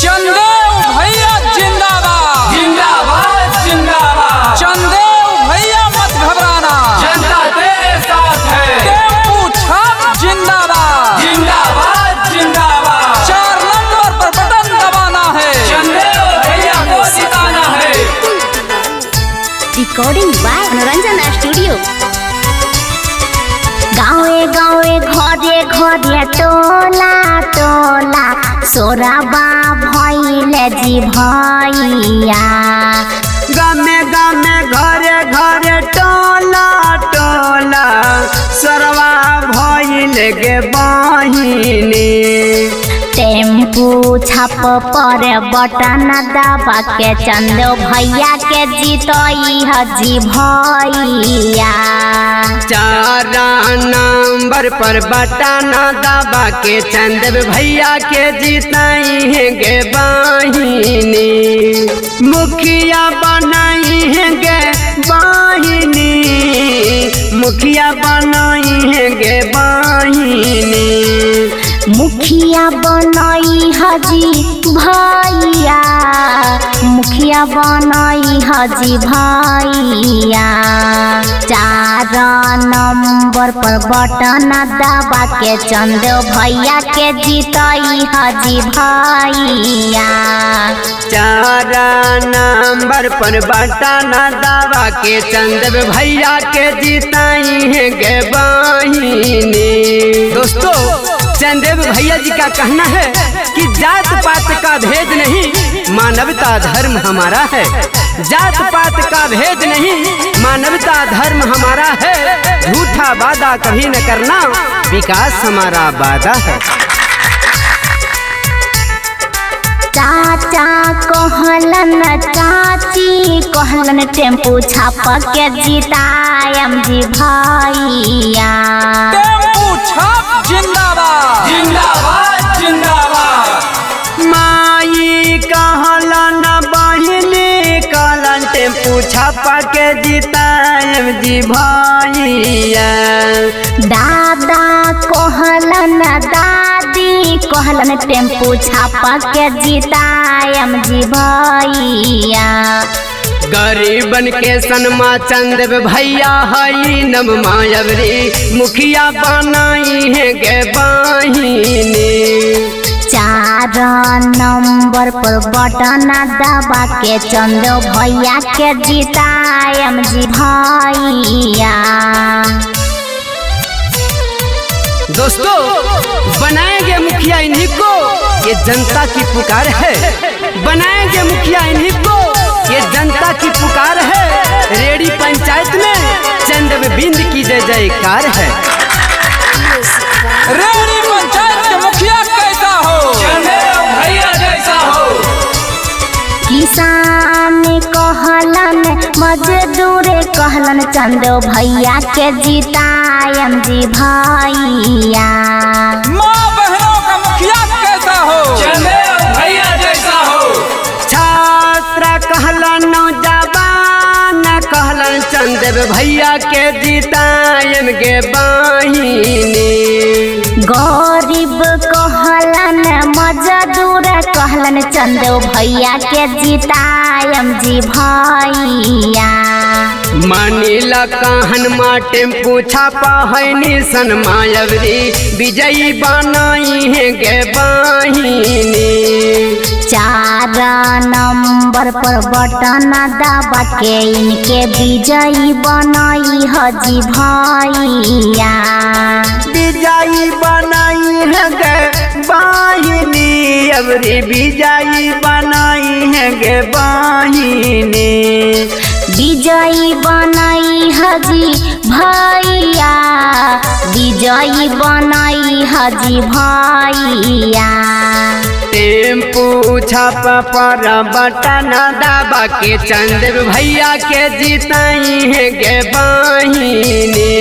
चंदेव भैया जिंदाबाद जिंदाबाद जिंदाबाद। चंदेव भैया मत घबराना, जनता तेरे साथ है। टेम्पू छाप जिंदाबाद जिंदाबाद जिंदाबाद। 4 नंबर पर बटन दबाना है, चंदेव भैया को जिताना है। रिकॉर्डिंग बाय मनोरंजन स्टूडियो। गाँवे गाँवे घरे घरे टोला टोला सोराबा भइले जी भैया। गामे गामे घरे घरे टोला टोला सरवा भइल गे बहिनी। टेम्पू छाप पर बटन दबा के चंदेव भैया के जीतई हजी भैया। 4 नंबर पर बटन दबा के चंदेव भैया के जीताई है गे बहिनी। मुखिया बनाई है गे बहिनी, मुखिया बनाई है गे बहिनी। मुखिया बनई हजी भैया, मुखिया बनई हजी भैया। 4 नंबर पर बटन दबा के चंदेव भैया के जीतई हजी भैया। 4 नंबर पर बटन दबा के चंदेव भैया के जीताई है गे बहिनी। दोस्तों, चंदेव भैया जी का कहना है कि जात पात का भेद नहीं, मानवता धर्म हमारा है। जात पात का भेद नहीं, मानवता धर्म हमारा है। झूठा वादा कभी न करना, विकास हमारा वादा है। चाचा कहलन चाची कहलन टेम्पू छाप के जीतायम जी भैया। टेम्पू छाप जिंदाबाद जिंदाबाद जिंदाबाद। माई कहलन बहिनी कहलन टेम्पू छापा के जीतायम जी भैया। दादा कहलन दादी कहलन टेम्पू छाप के जीतायम जी भैया। गरीबन के सनमा चंदेव भैया हई नम मायवरी, मुखिया बनाई है गे बहिनी। 4 नंबर पर बटन दबा के चंदेव भैया के जीतायम जी भैया। दोस्तों, बनाएंगे मुखिया इन्हीं को, ये जनता की पुकार है। बनाएंगे मुखिया इन्हीं को, ये जनता की पुकार है। रेडी पंचायत में चंदेव बिंद की जय जयकार है। रेडी पंचायत के मुखिया कैसा हो, चंदेव भैया जैसा हो। किसान कहलन मजदूर कहलन चंदेव भैया के जीतायम जी भैया। माँ बहनों का मुखिया कैसा हो, चंदेव भैया जैसा हो। छात्र कहलन नौजवान कहलन चंदेव भैया के जीतायम गे बहिनी। गरीब कहलन मजदूर कहलन चंदेव भैया के जीतायम जी भैया। मानिला कहन मा टेम्पू छापा है निशन मायवरी, विजयी बनाई है गे बहिनी। 4 नंबर पर बटन दबा के इनके विजयी बनई हजी भैया। विजयी बनाई है गे बहिनी, अबरी विजयी बनाई है गे बहिनी। विजयी बनई हजी भैया, विजयी बनई हजी भैया। टेम्पू छाप पर बटन दबा के चंदेव भैया के जीताई है गे बहिनी।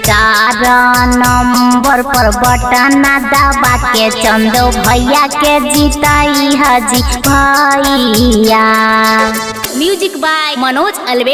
4 नंबर पर बटन दबा के चंदेव भैया के जीताई हजी भैया। Music by Manoj always.